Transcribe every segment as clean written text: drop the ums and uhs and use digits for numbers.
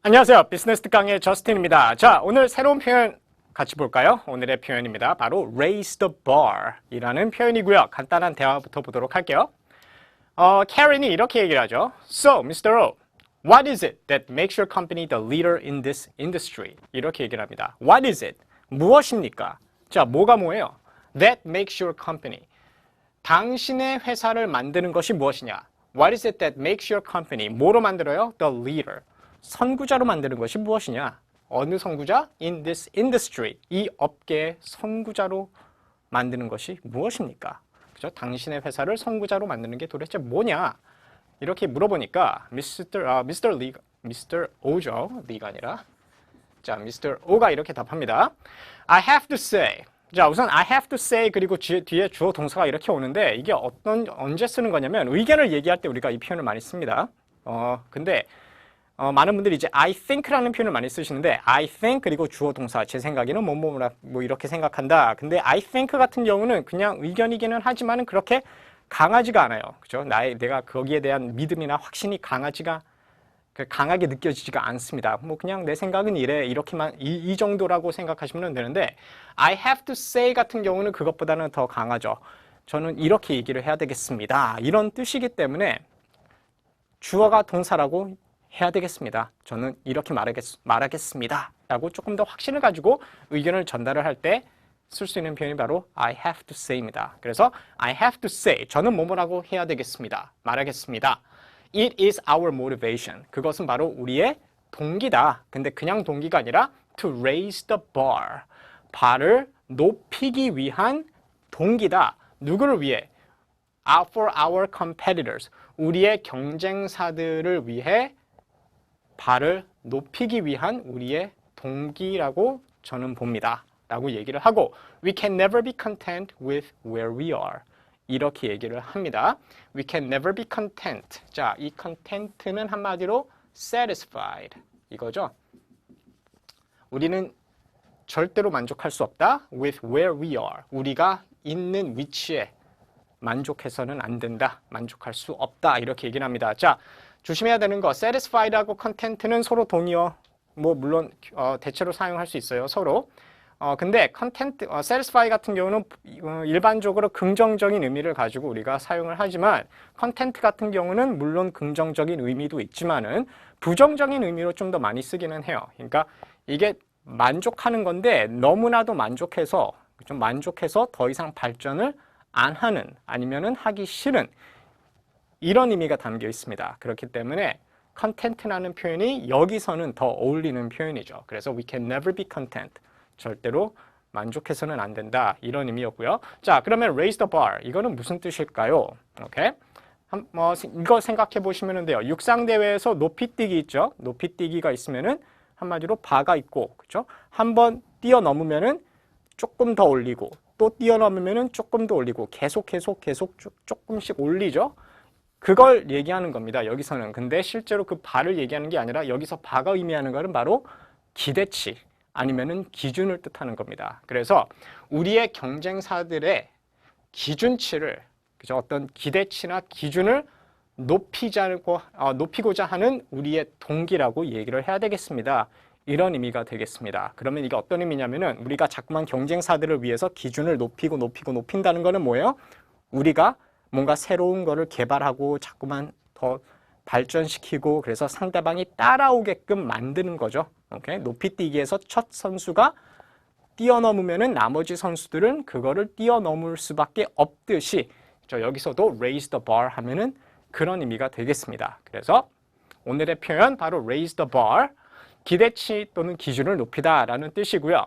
안녕하세요. 비즈니스 특강의 저스틴입니다. 자, 오늘 새로운 표현 같이 볼까요? 오늘의 표현입니다. 바로 raise the bar 이라는 표현이고요. 간단한 대화부터 보도록 할게요. 캐린이 이렇게 얘기를 하죠. So, Mr. O, what is it that makes your company the leader in this industry? 이렇게 얘기를 합니다. What is it? 무엇입니까? 자, 뭐가 뭐예요? That makes your company. 당신의 회사를 만드는 것이 무엇이냐? What is it that makes your company? 뭐로 만들어요? The leader. 선구자로 만드는 것이 무엇이냐? 어느 선구자? In this industry. 이 업계의 선구자로 만드는 것이 무엇입니까? 그죠? 당신의 회사를 선구자로 만드는 게 도대체 뭐냐? 이렇게 물어보니까 Mr. O죠. Lee가 아니라. 자, Mr. O가 이렇게 답합니다. I have to say. 자, 우선 I have to say 그리고 뒤에 주어 동사가 이렇게 오는데 이게 언제 쓰는 거냐면 의견을 얘기할 때 우리가 이 표현을 많이 씁니다. 근데 많은 분들이 이제 I think라는 표현을 많이 쓰시는데 I think 그리고 주어 동사 제 생각에는 뭐 이렇게 생각한다. 근데 I think 같은 경우는 그냥 의견이기는 하지만은 그렇게 강하지가 않아요. 그죠? 내가 거기에 대한 믿음이나 확신이 강하게 느껴지지가 않습니다. 뭐 그냥 내 생각은 이래 이렇게만 이 정도라고 생각하시면 되는데 I have to say 같은 경우는 그것보다는 더 강하죠. 저는 이렇게 얘기를 해야 되겠습니다. 이런 뜻이기 때문에 주어가 동사라고 해야 되겠습니다. 저는 이렇게 말하겠습니다. 라고 조금 더 확신을 가지고 의견을 전달을 할 때 쓸 수 있는 표현이 바로 I have to say입니다. 그래서 I have to say, 저는 뭐뭐라고 해야 되겠습니다. 말하겠습니다. It is our motivation. 그것은 바로 우리의 동기다. 근데 그냥 동기가 아니라 to raise the bar. bar을 높이기 위한 동기다. 누구를 위해? For our competitors. 우리의 경쟁사들을 위해 bar을 높이기 위한 우리의 동기라고 저는 봅니다. 라고 얘기를 하고 We can never be content with where we are. 이렇게 얘기를 합니다. We can never be content. 자, 이 content는 한마디로 satisfied 이거죠. 우리는 절대로 만족할 수 없다. With where we are. 우리가 있는 위치에 만족해서는 안 된다. 만족할 수 없다. 이렇게 얘기를 합니다. 자, 조심해야 되는 거 satisfied하고 content는 서로 동의어. 뭐 물론 대체로 사용할 수 있어요. 서로. 근데 content, satisfy 같은 경우는 일반적으로 긍정적인 의미를 가지고 우리가 사용을 하지만 content 같은 경우는 물론 긍정적인 의미도 있지만은 부정적인 의미로 좀 더 많이 쓰기는 해요. 그러니까 이게 만족하는 건데 너무나도 만족해서 더 이상 발전을 안 하는 아니면은 하기 싫은 이런 의미가 담겨 있습니다. 그렇기 때문에 content라는 표현이 여기서는 더 어울리는 표현이죠. 그래서 we can never be content. 절대로 만족해서는 안 된다. 이런 의미였고요. 자, 그러면 raise the bar. 이거는 무슨 뜻일까요? 오케이. 이거 생각해 보시면 돼요. 육상대회에서 높이뛰기 있죠? 높이뛰기가 있으면은 한마디로 바가 있고, 그렇죠? 한번 뛰어넘으면은 조금 더 올리고, 또 뛰어넘으면은 조금 더 올리고, 계속 조금씩 올리죠? 그걸 얘기하는 겁니다. 여기서는. 근데 실제로 그 바를 얘기하는 게 아니라 여기서 바가 의미하는 것은 바로 기대치. 아니면은 기준을 뜻하는 겁니다. 그래서 우리의 경쟁사들의 기준치를 그죠? 어떤 기대치나 기준을 높이고자 하는 우리의 동기라고 얘기를 해야 되겠습니다. 이런 의미가 되겠습니다. 그러면 이게 어떤 의미냐면은 우리가 자꾸만 경쟁사들을 위해서 기준을 높인다는 거는 뭐예요? 우리가 뭔가 새로운 거를 개발하고 자꾸만 더 발전시키고 그래서 상대방이 따라오게끔 만드는 거죠. 오케이? 높이뛰기에서 첫 선수가 뛰어넘으면은 나머지 선수들은 그거를 뛰어넘을 수밖에 없듯이 여기서도 raise the bar 하면은 그런 의미가 되겠습니다. 그래서 오늘의 표현 바로 raise the bar, 기대치 또는 기준을 높이다라는 뜻이고요.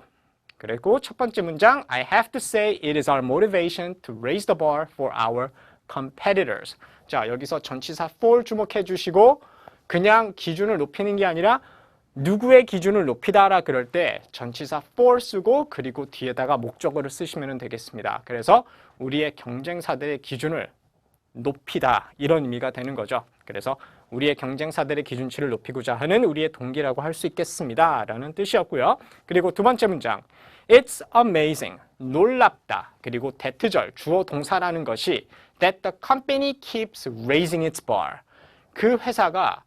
그리고 첫 번째 문장 I have to say it is our motivation to raise the bar for our competitors. 자, 여기서 전치사 for 주목해 주시고 그냥 기준을 높이는 게 아니라 누구의 기준을 높이다라 그럴 때 전치사 for 쓰고 그리고 뒤에다가 목적어를 쓰시면 되겠습니다. 그래서 우리의 경쟁사들의 기준을 높이다 이런 의미가 되는 거죠. 그래서 우리의 경쟁사들의 기준치를 높이고자 하는 우리의 동기라고 할 수 있겠습니다. 라는 뜻이었고요. 그리고 두 번째 문장 It's amazing. 놀랍다. 그리고 대트절, 주어 동사라는 것이 that the company keeps raising its bar. 그 회사가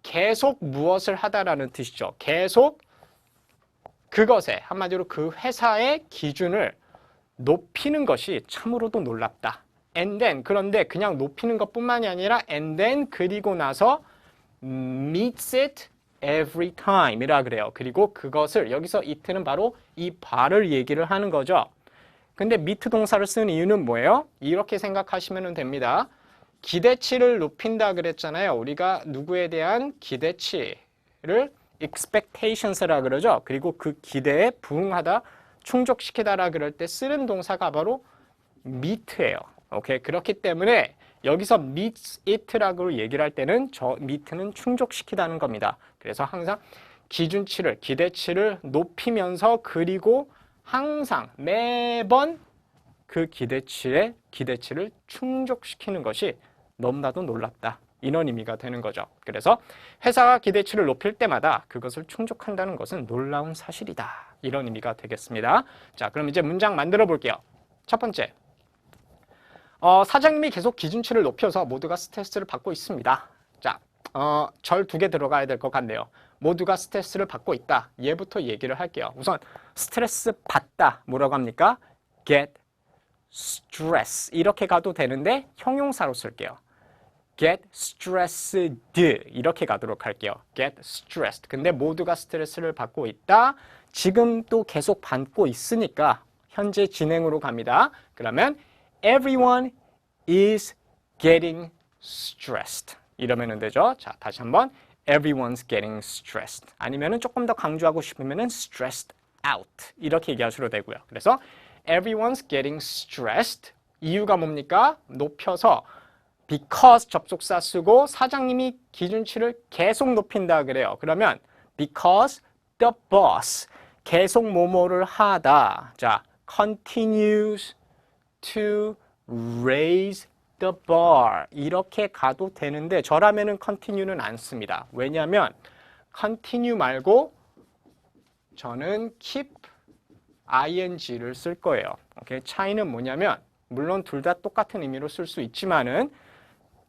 계속 무엇을 하다라는 뜻이죠. 계속 그것에, 한마디로 그 회사의 기준을 높이는 것이 참으로도 놀랍다. And then, 그런데 그냥 높이는 것뿐만이 아니라 and then, 그리고 나서 meets it every time 이라 그래요. 그리고 그것을, 여기서 it는 바로 이 바를 얘기를 하는 거죠. 근데 meet 동사를 쓴 이유는 뭐예요? 이렇게 생각하시면 됩니다. 기대치를 높인다 그랬잖아요. 우리가 누구에 대한 기대치를 expectations라 그러죠. 그리고 그 기대에 부응하다, 충족시키다라 그럴 때 쓰는 동사가 바로 meet예요. 오케이. 그렇기 때문에 여기서 meets it라고 얘기를 할 때는 저 meet는 충족시키다는 겁니다. 그래서 항상 기준치를, 기대치를 높이면서 그리고 항상 매번 그 기대치를 충족시키는 것이 너무나도 놀랍다. 이런 의미가 되는 거죠. 그래서 회사가 기대치를 높일 때마다 그것을 충족한다는 것은 놀라운 사실이다. 이런 의미가 되겠습니다. 자, 그럼 이제 문장 만들어 볼게요. 첫 번째. 사장님이 계속 기준치를 높여서 모두가 스트레스를 받고 있습니다. 자, 절 2개 들어가야 될 것 같네요. 모두가 스트레스를 받고 있다. 얘부터 얘기를 할게요. 우선 스트레스 받다. 뭐라고 합니까? get stress. 이렇게 가도 되는데 형용사로 쓸게요. get stressed. 이렇게 가도록 할게요. get stressed. 근데 모두가 스트레스를 받고 있다. 지금 또 계속 받고 있으니까 현재 진행으로 갑니다. 그러면 everyone is getting stressed. 이러면 되죠. 자, 다시 한번 everyone's getting stressed. 아니면은 조금 더 강조하고 싶으면은 stressed out. 이렇게 얘기하셔도 되고요. 그래서 everyone's getting stressed. 이유가 뭡니까? 높여서 because 접속사 쓰고 사장님이 기준치를 계속 높인다 그래요. 그러면 because the boss 계속 뭐뭐를 하다. 자, continues to raise the bar 이렇게 가도 되는데 저라면은 continue는 안 씁니다. 왜냐하면 continue 말고 저는 keep ing를 쓸 거예요. 오케이? 차이는 뭐냐면 물론 둘 다 똑같은 의미로 쓸 수 있지만은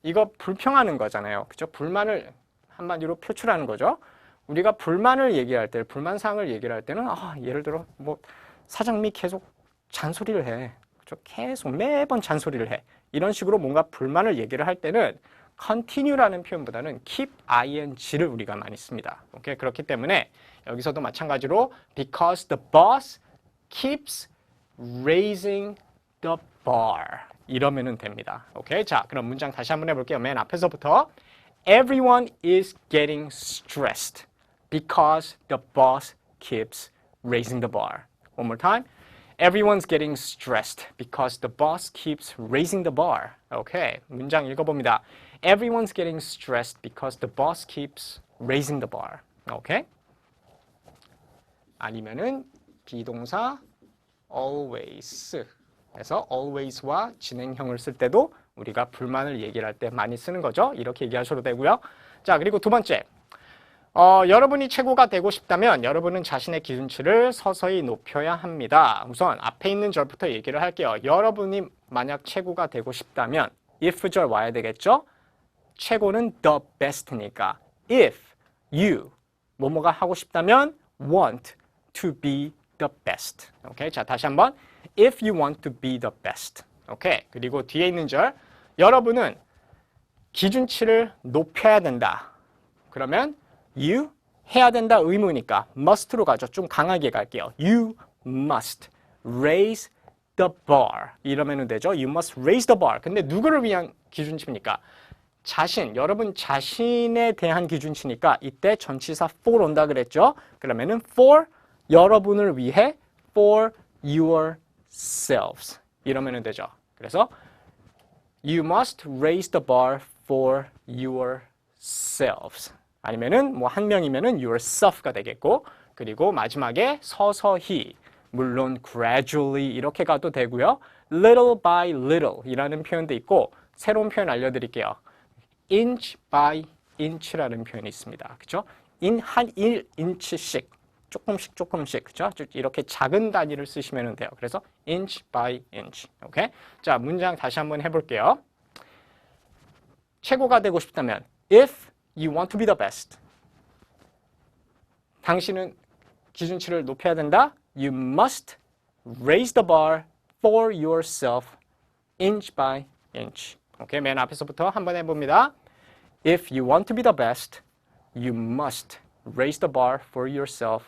이거 불평하는 거잖아요. 그죠? 불만을 한마디로 표출하는 거죠. 우리가 불만을 얘기할 때, 불만사항을 얘기를 할 때는 예를 들어 뭐 사장님이 계속 잔소리를 해. 그죠? 계속 매번 잔소리를 해. 이런 식으로 뭔가 불만을 얘기를 할 때는 continue라는 표현보다는 keep ing를 우리가 많이 씁니다. 오케이? 그렇기 때문에 여기서도 마찬가지로 because the boss keeps raising the bar 이러면은 됩니다. 오케이? 자, 그럼 문장 다시 한번 해볼게요. 맨 앞에서부터 Everyone is getting stressed because the boss keeps raising the bar. One more time. Everyone's getting stressed because the boss keeps raising the bar. 오케이. 문장 읽어봅니다. Everyone's getting stressed because the boss keeps raising the bar. 오케이? 아니면은 비동사 always 그래서 always와 진행형을 쓸 때도 우리가 불만을 얘기를 할 때 많이 쓰는 거죠. 이렇게 얘기하셔도 되고요. 자, 그리고 두 번째. 여러분이 최고가 되고 싶다면 여러분은 자신의 기준치를 서서히 높여야 합니다. 우선 앞에 있는 절부터 얘기를 할게요. 여러분이 만약 최고가 되고 싶다면 if 절 와야 되겠죠? 최고는 the best니까 if you 뭐뭐가 하고 싶다면 want to be the best. 오케이? 자, 다시 한번 if you want to be the best. 오케이? 그리고 뒤에 있는 절 여러분은 기준치를 높여야 된다. 그러면 you 해야 된다 의무니까 must로 가죠. 좀 강하게 갈게요. You must raise the bar. 이러면 되죠. You must raise the bar. 근데 누구를 위한 기준치입니까? 여러분 자신에 대한 기준치니까 이때 전치사 for 온다 그랬죠. 그러면은 for 여러분을 위해 for yourselves. 이러면 되죠. 그래서 you must raise the bar for yourselves. 아니면은 뭐 한 명이면은 yourself가 되겠고 그리고 마지막에 서서히 물론 gradually 이렇게 가도 되고요. little by little 이라는 표현도 있고 새로운 표현 알려드릴게요. inch by inch라는 표현이 있습니다. 그죠? 한 1인치씩 조금씩 그죠? 이렇게 작은 단위를 쓰시면 돼요. 그래서 inch by inch. 오케이? 자, 문장 다시 한번 해볼게요. 최고가 되고 싶다면 if You want to be the best. 당신은 기준치를 높여야 된다. You must raise the bar for yourself inch by inch. 오케이, 맨 앞에서부터 한번 해봅니다. If you want to be the best, you must raise the bar for yourself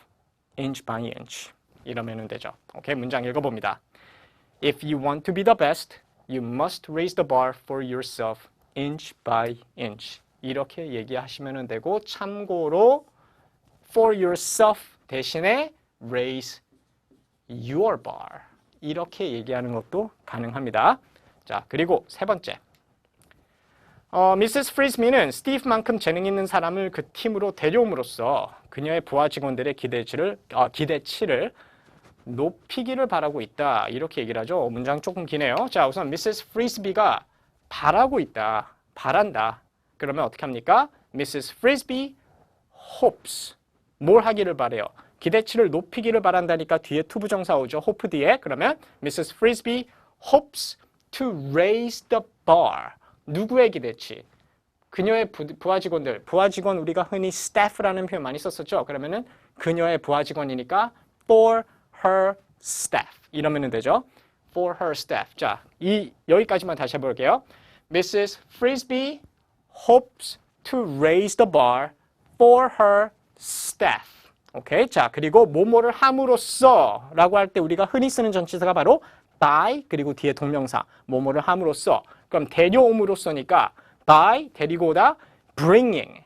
inch by inch. 이러면 되죠. 오케이, 문장 읽어봅니다. If you want to be the best, you must raise the bar for yourself inch by inch. 이렇게 얘기하시면 되고, 참고로 for yourself 대신에 raise your bar. 이렇게 얘기하는 것도 가능합니다. 자, 그리고 세 번째. 미세스 프리스비는 스티브만큼 재능 있는 사람을 그 팀으로 데려옴으로써 그녀의 부하 직원들의 기대치를 높이기를 바라고 있다. 이렇게 얘기를 하죠. 문장 조금 기네요. 자, 우선 미세스 프리스비가 바라고 있다. 바란다. 그러면 어떻게 합니까? 미세스 프리스비 hopes. 뭘 하기를 바래요? 기대치를 높이기를 바란다니까 뒤에 투부정사 오죠. hope 뒤에. 그러면 미세스 프리스비 hopes to raise the bar. 누구의 기대치? 그녀의 부하 직원들. 부하 직원 우리가 흔히 staff라는 표현 많이 썼었죠. 그러면은 그녀의 부하 직원이니까 for her staff. 이러면 되죠. for her staff. 자, 여기까지만 다시 해볼게요. Mrs. Frisbee hopes to raise the bar for her staff. 오케이. 자, 그리고 뭐뭐를 함으로써 라고 할 때 우리가 흔히 쓰는 전치사가 바로 by 그리고 뒤에 동명사 뭐뭐를 함으로써. 그럼 데려옴으로써니까 by 데리고 오다 bringing.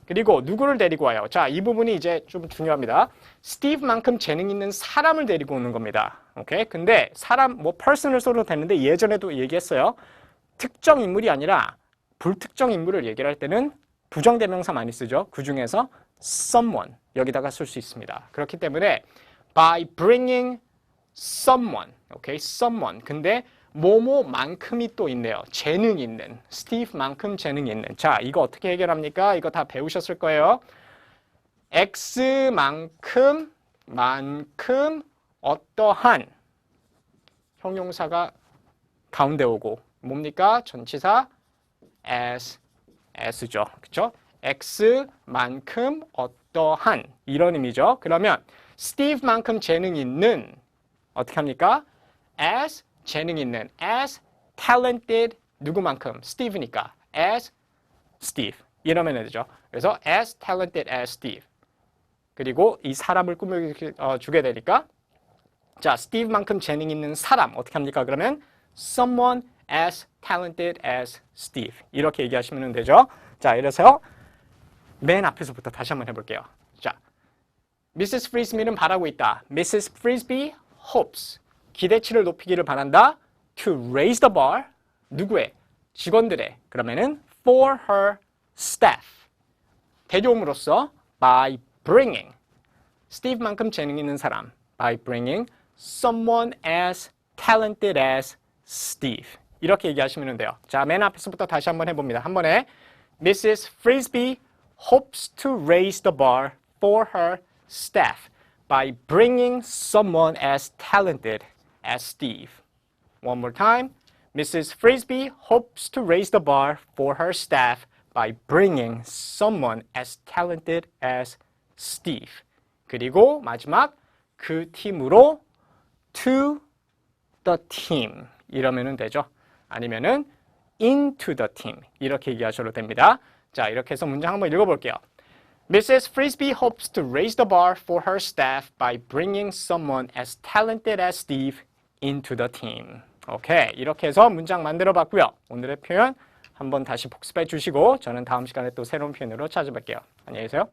그리고 누구를 데리고 와요? 자, 이 부분이 이제 좀 중요합니다. 스티브만큼 재능 있는 사람을 데리고 오는 겁니다. 오케이? 근데 사람 뭐 person을 써도 되는데 예전에도 얘기했어요. 특정 인물이 아니라 불특정 인물을 얘기를 할 때는 부정대명사 많이 쓰죠. 그 중에서 someone 여기다가 쓸 수 있습니다. 그렇기 때문에 by bringing someone, 오케이, someone. 근데 뭐뭐만큼이 또 있네요. 재능 있는, 스티브만큼 재능 있는. 자, 이거 어떻게 해결합니까? 이거 다 배우셨을 거예요. X만큼 어떠한 형용사가 가운데 오고 뭡니까? 전치사 as죠. 그렇죠? X만큼 어떠한 이런 의미죠. 그러면 스티브만큼 재능 있는 어떻게 합니까? as 재능 있는 as talented 누구만큼? 스티브니까 as Steve 이러면 되죠. 그래서 as talented as Steve 그리고 이 사람을 꾸며주게 되니까 자, 스티브만큼 재능 있는 사람 어떻게 합니까? 그러면 someone as talented as Steve 이렇게 얘기하시면 되죠. 자, 이래서 맨 앞에서부터 다시 한번 해볼게요. 자, Mrs. Frisbee는 바라고 있다. Mrs. Frisbee hopes 기대치를 높이기를 바란다. To raise the bar 누구의? 직원들의. 그러면은 for her staff 데려옴으로써 by bringing 스티브만큼 재능 있는 사람 by bringing someone as talented as Steve 이렇게 얘기하시면 돼요. 자, 맨 앞에서부터 다시 한번 해봅니다. 한 번에 Mrs. Frisbee hopes to raise the bar for her staff by bringing someone as talented as Steve. One more time. Mrs. Frisbee hopes to raise the bar for her staff by bringing someone as talented as Steve. 그리고 마지막 그 팀으로 to the team 이러면 되죠. 아니면은 into the team 이렇게 얘기하셔도 됩니다. 자, 이렇게 해서 문장 한번 읽어볼게요. Mrs. Frisbee hopes to raise the bar for her staff by bringing someone as talented as Steve into the team. 오케이, 이렇게 해서 문장 만들어 봤고요. 오늘의 표현 한번 다시 복습해 주시고 저는 다음 시간에 또 새로운 표현으로 찾아뵐게요. 안녕히 계세요.